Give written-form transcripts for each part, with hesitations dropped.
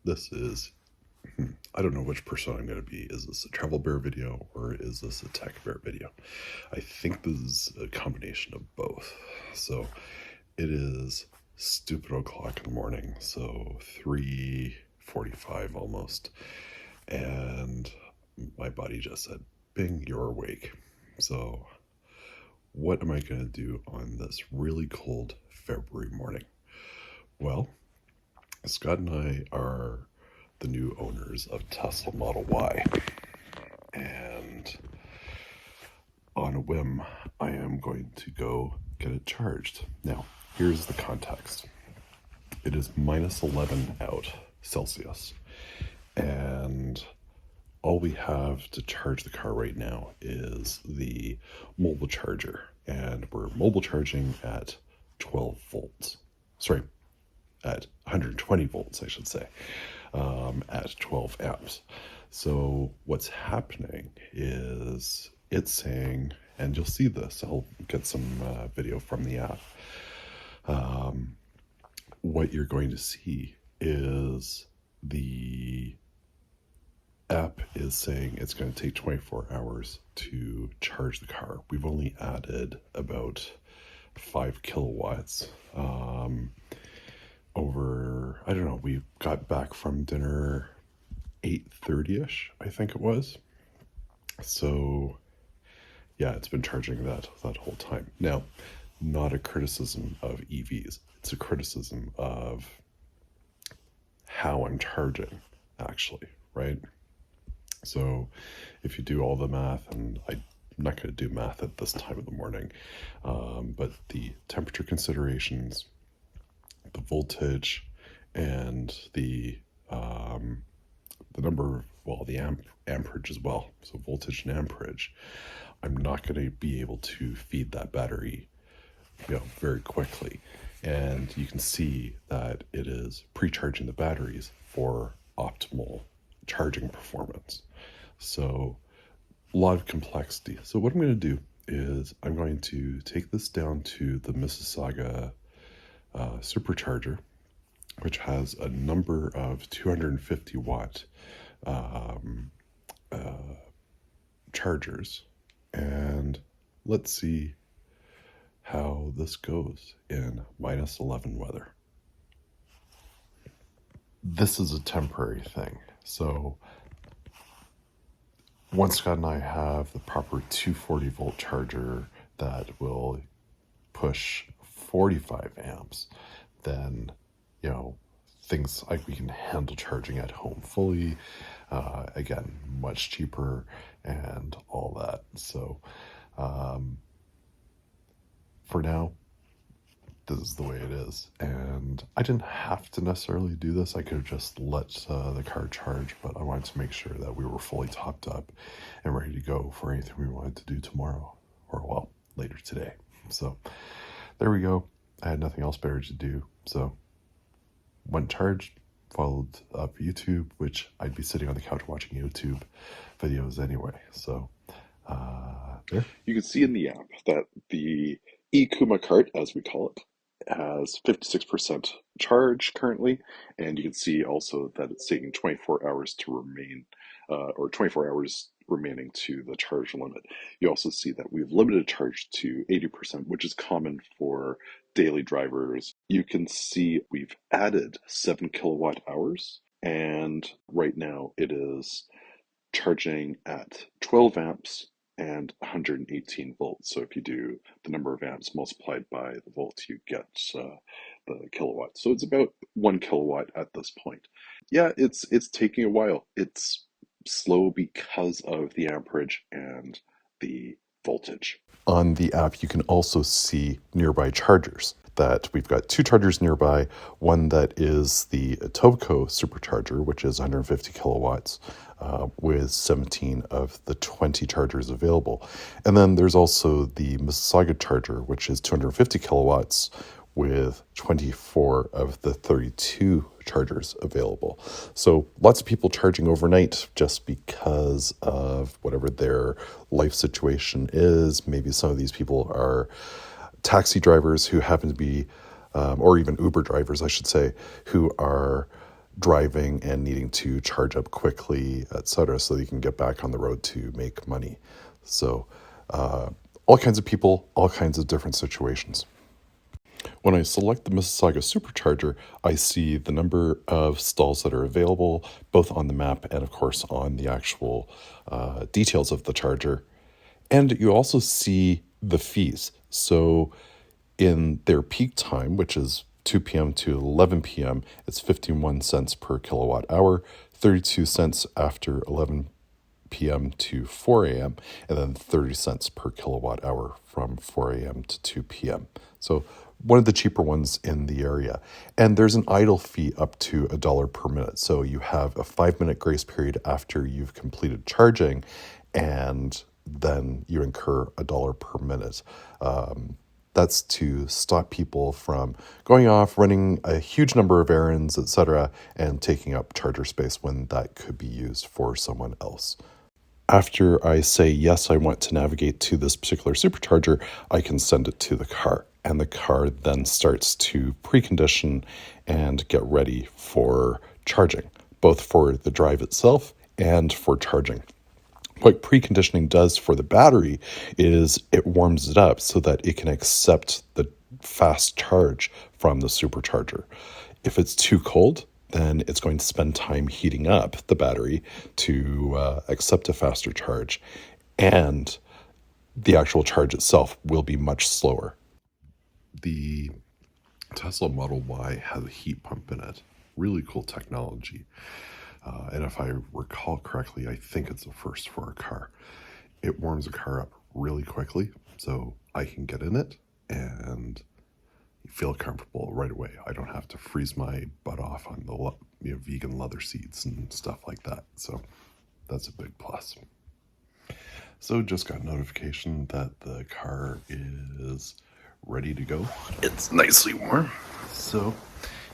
this is, I don't know which person I'm going to be. Is this a travel bear video or is this a tech bear video? I think this is a combination of both. So it is stupid o'clock in the morning, so 3:45 almost, and my body just said, Bing, you're awake. So what am I going to do on this really cold February morning? Well, Scott and I are the new owners of Tesla Model Y, and on a whim, I am going to go get it charged. Now, here's the context. It is minus 11 out Celsius, and all we have to charge the car right now is the mobile charger, and we're mobile charging at 12 volts. Sorry, at 120 volts, I should say, at 12 amps. So what's happening is it's saying, and you'll see this, I'll get some video from the app. What you're going to see is the app is saying it's going to take 24 hours to charge the car. We've only added about 5 kilowatts over, I don't know, we got back from dinner 8:30ish, I think it was. So yeah, it's been charging that whole time. Now, not a criticism of EVs. It's a criticism of how I'm charging, actually, right? So if you do all the math, and I'm not going to do math at this time of the morning, but the temperature considerations, the voltage, and the number, well, the amperage as well. So voltage and amperage, I'm not going to be able to feed that battery, very quickly. And you can see that it is pre-charging the batteries for optimal charging performance. So a lot of complexity. So what I'm going to do is I'm going to take this down to the Mississauga Supercharger, which has a number of 250 watt chargers, and let's see how this goes in minus 11 weather. This is a temporary thing. So once Scott and I have the proper 240 volt charger that will push 45 amps, then, things like we can handle charging at home fully, again, much cheaper and all that. So for now, this is the way it is. And I didn't have to necessarily do this. I could have just let the car charge, but I wanted to make sure that we were fully topped up and ready to go for anything we wanted to do tomorrow, or well, later today. So there we go. I had nothing else better to do. So went charged, followed up YouTube, which I'd be sitting on the couch watching YouTube videos anyway. So there. You can see in the app that the e-Kuma cart, as we call it, has 56% charge currently, and you can see also that it's taking 24 hours to remain, or 24 hours remaining to the charge limit. You also see that we've limited charge to 80%, which is common for daily drivers. You can see we've added 7 kilowatt hours, and right now it is charging at 12 amps and 118 volts. So if you do the number of amps multiplied by the volts, you get the kilowatts. So it's about 1 kilowatt at this point. Yeah, it's taking a while. It's slow because of the amperage and the voltage. On the app, you can also see nearby chargers. That we've got 2 chargers nearby, one that is the Etobicoke Supercharger, which is 150 kilowatts, with 17 of the 20 chargers available. And then there's also the Mississauga charger, which is 250 kilowatts, with 24 of the 32 chargers available. So lots of people charging overnight just because of whatever their life situation is. Maybe some of these people are taxi drivers who happen to be, or even Uber drivers, I should say, who are driving and needing to charge up quickly, etc., so that you can get back on the road to make money. So all kinds of people, all kinds of different situations. When I select the Mississauga Supercharger, I see the number of stalls that are available, both on the map and, of course, on the actual details of the charger. And you also see the fees. So in their peak time, which is 2 p.m. to 11 p.m., it's 51 cents per kilowatt hour, 32 cents after 11 p.m. to 4 a.m., and then 30 cents per kilowatt hour from 4 a.m. to 2 p.m. So one of the cheaper ones in the area. And there's an idle fee up to $1 per minute. So you have a 5-minute grace period after you've completed charging, and then you incur $1 per minute. That's to stop people from going off, running a huge number of errands, etc., and taking up charger space when that could be used for someone else. After I say, yes, I want to navigate to this particular supercharger, I can send it to the car. And the car then starts to precondition and get ready for charging, both for the drive itself and for charging. What preconditioning does for the battery is it warms it up so that it can accept the fast charge from the supercharger. If it's too cold, then it's going to spend time heating up the battery to accept a faster charge. And the actual charge itself will be much slower. The Tesla Model Y has a heat pump in it. Really cool technology. And if I recall correctly, I think it's the first for a car. It warms a car up really quickly, so I can get in it and feel comfortable right away. I don't have to freeze my butt off on the vegan leather seats and stuff like that. So that's a big plus. So just got notification that the car is ready to go. It's nicely warm. So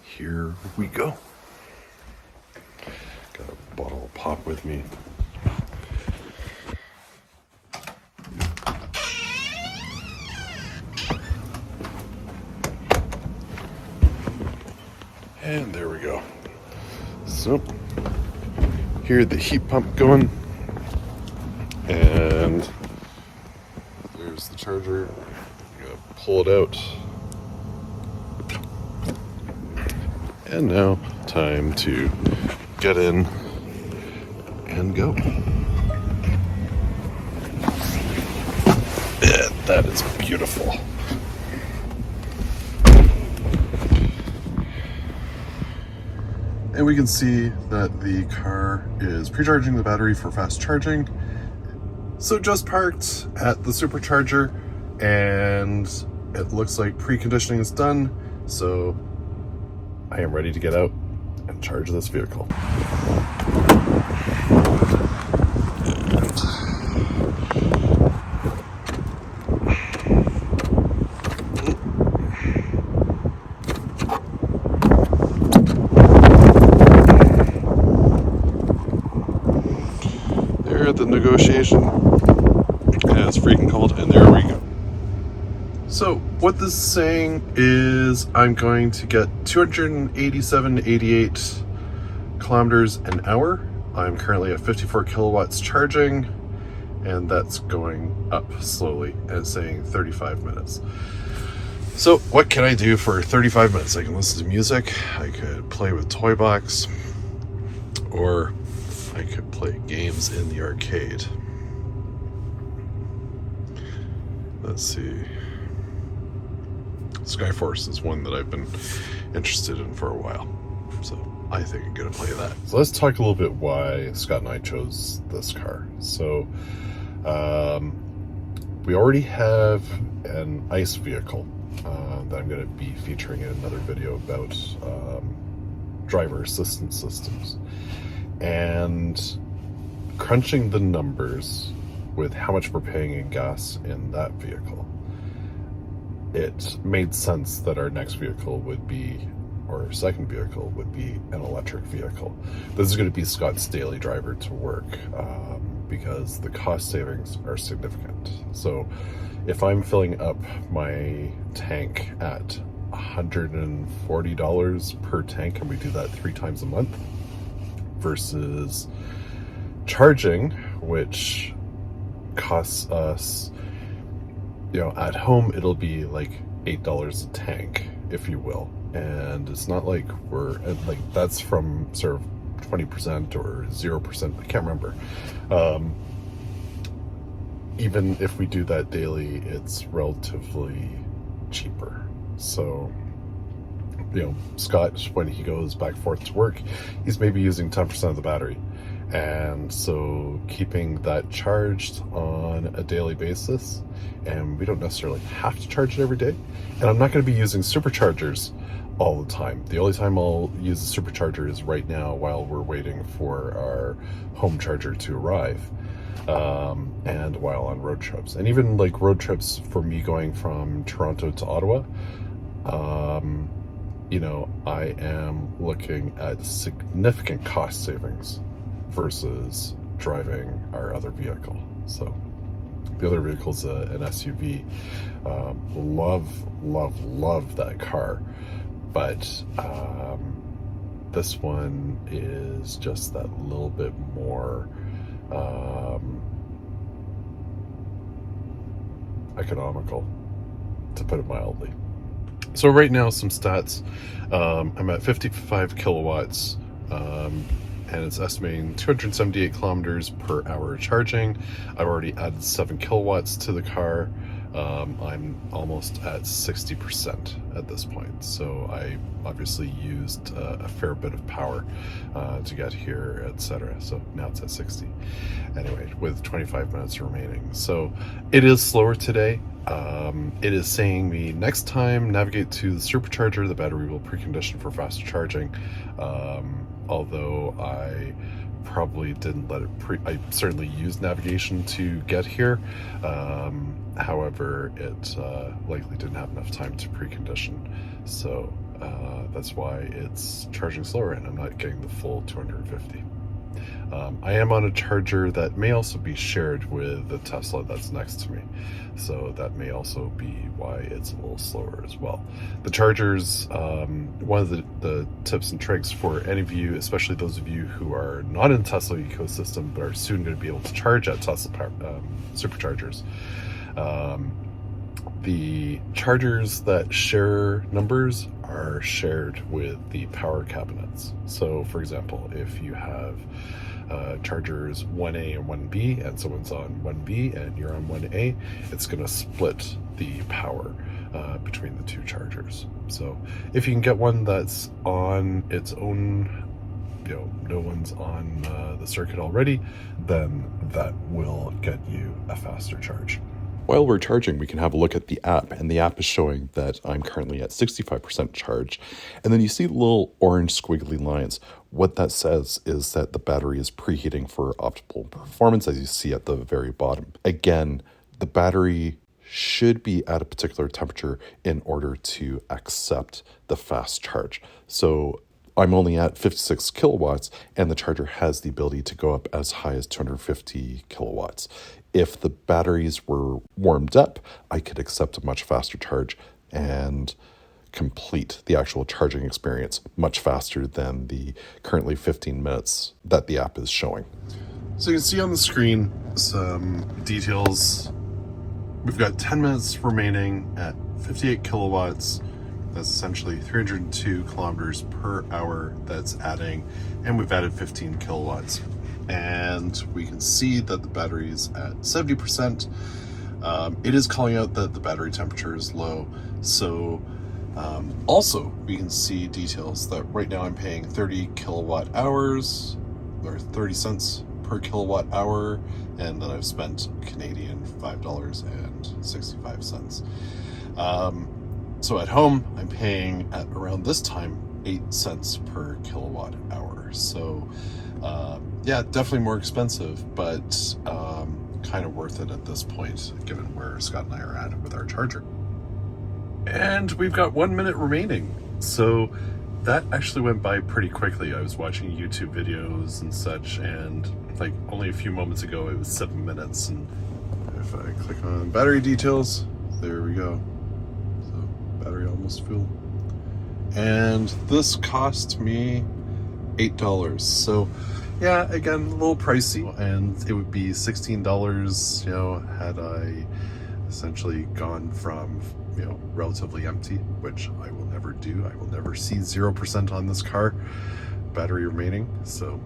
here we go. Got a bottle of pop with me. And there we go. So here's the heat pump going. And there's the charger. I'm gonna pull it out. And now time to get in and go. And that is beautiful. And we can see that the car is pre-charging the battery for fast charging. So just parked at the supercharger, and it looks like preconditioning is done. So I am ready to get out and charge this vehicle. There at the negotiation, as freaking cold, and there we go. So what this is saying is I'm going to get 287.88 kilometers an hour. I'm currently at 54 kilowatts charging, and that's going up slowly, and it's saying 35 minutes. So what can I do for 35 minutes? I can listen to music, I could play with Toy Box, or I could play games in the arcade. Let's see. Skyforce is one that I've been interested in for a while, so I think I'm gonna play that. So let's talk a little bit why Scott and I chose this car. So we already have an ICE vehicle that I'm gonna be featuring in another video about driver assistance systems, and crunching the numbers with how much we're paying in gas in that vehicle, it made sense that our next vehicle would be, or our second vehicle would be, an electric vehicle. This is going to be Scott's daily driver to work because the cost savings are significant. So if I'm filling up my tank at $140 per tank, and we do that 3 times a month, versus charging, which costs us, at home it'll be like $8 a tank, if you will. And it's not like we're like, that's from sort of 20% or 0%, I can't remember. Even if we do that daily, it's relatively cheaper. So, Scott, when he goes back and forth to work, he's maybe using 10% of the battery. And so keeping that charged on a daily basis, and we don't necessarily have to charge it every day. And I'm not going to be using superchargers all the time. The only time I'll use a supercharger is right now while we're waiting for our home charger to arrive, and while on road trips. And even like road trips for me going from Toronto to Ottawa, I am looking at significant cost savings versus driving our other vehicle. So the other vehicle is an SUV. Love that car, but this one is just that little bit more economical, to put it mildly. So right now, some stats. I'm at 55 kilowatts, and it's estimating 278 kilometers per hour charging. I've already added 7 kilowatts to the car. I'm almost at 60% at this point. So I obviously used a fair bit of power to get here, etc. So now it's at 60. Anyway, with 25 minutes remaining. So it is slower today. It is saying me next time navigate to the Supercharger, the battery will precondition for faster charging. Although I probably didn't let it I certainly used navigation to get here. However, it likely didn't have enough time to precondition. So that's why it's charging slower, and I'm not getting the full 250. I am on a charger that may also be shared with the Tesla that's next to me. So that may also be why it's a little slower as well. The chargers, one of the tips and tricks for any of you, especially those of you who are not in the Tesla ecosystem but are soon going to be able to charge at Tesla superchargers, the chargers that share numbers are shared with the power cabinets. So for example, if you have chargers 1A and 1B, and someone's on 1B and you're on 1A, it's going to split the power between the two chargers. So if you can get one that's on its own, no one's on the circuit already, then that will get you a faster charge. While we're charging, we can have a look at the app, and the app is showing that I'm currently at 65% charge. And then you see little orange squiggly lines. What that says is that the battery is preheating for optimal performance, as you see at the very bottom. Again, the battery should be at a particular temperature in order to accept the fast charge. So I'm only at 56 kilowatts, and the charger has the ability to go up as high as 250 kilowatts. If the batteries were warmed up, I could accept a much faster charge and complete the actual charging experience much faster than the currently 15 minutes that the app is showing. So you can see on the screen some details. We've got 10 minutes remaining at 58 kilowatts. That's essentially 302 kilometers per hour that's adding, and we've added 15 kilowatts. And we can see that the battery is at 70%. It is calling out that the battery temperature is low. So also we can see details that right now I'm paying 30 kilowatt hours, or 30 cents per kilowatt hour, and then I've spent Canadian $5.65. So at home, I'm paying at around this time 8 cents per kilowatt hour. So yeah, definitely more expensive, but kind of worth it at this point, given where Scott and I are at with our charger. And we've got 1 minute remaining. So that actually went by pretty quickly. I was watching YouTube videos and such, and like only a few moments ago, it was 7 minutes. And if I click on battery details, there we go. So battery almost full. And this cost me $8. So yeah, again, a little pricey, and it would be $16, you know, had I essentially gone from, you know, relatively empty, which I will never do. I will never see 0% on this car, battery remaining. So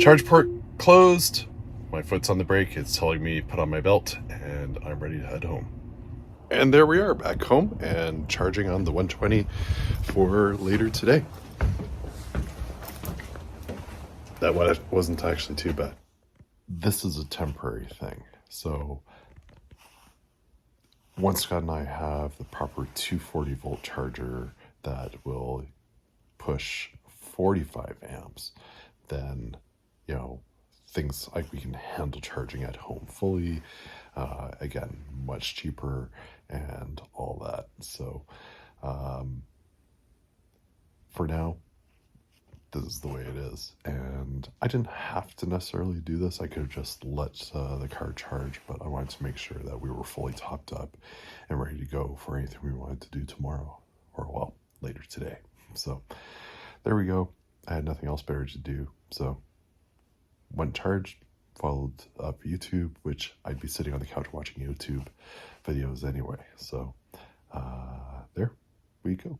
charge port closed, my foot's on the brake, it's telling me put on my belt, and I'm ready to head home. And there we are, back home and charging on the 120 for later today. That wasn't actually too bad. This is a temporary thing. So once Scott and I have the proper 240 volt charger that will push 45 amps, then, you know, things like we can handle charging at home fully. Again, much cheaper and all that. So for now, this is the way it is. And I didn't have to necessarily do this. I could have just let the car charge, but I wanted to make sure that we were fully topped up and ready to go for anything we wanted to do tomorrow, or well, later today. So there we go. I had nothing else better to do. So went charged, followed up YouTube, which I'd be sitting on the couch watching YouTube videos anyway. So there we go.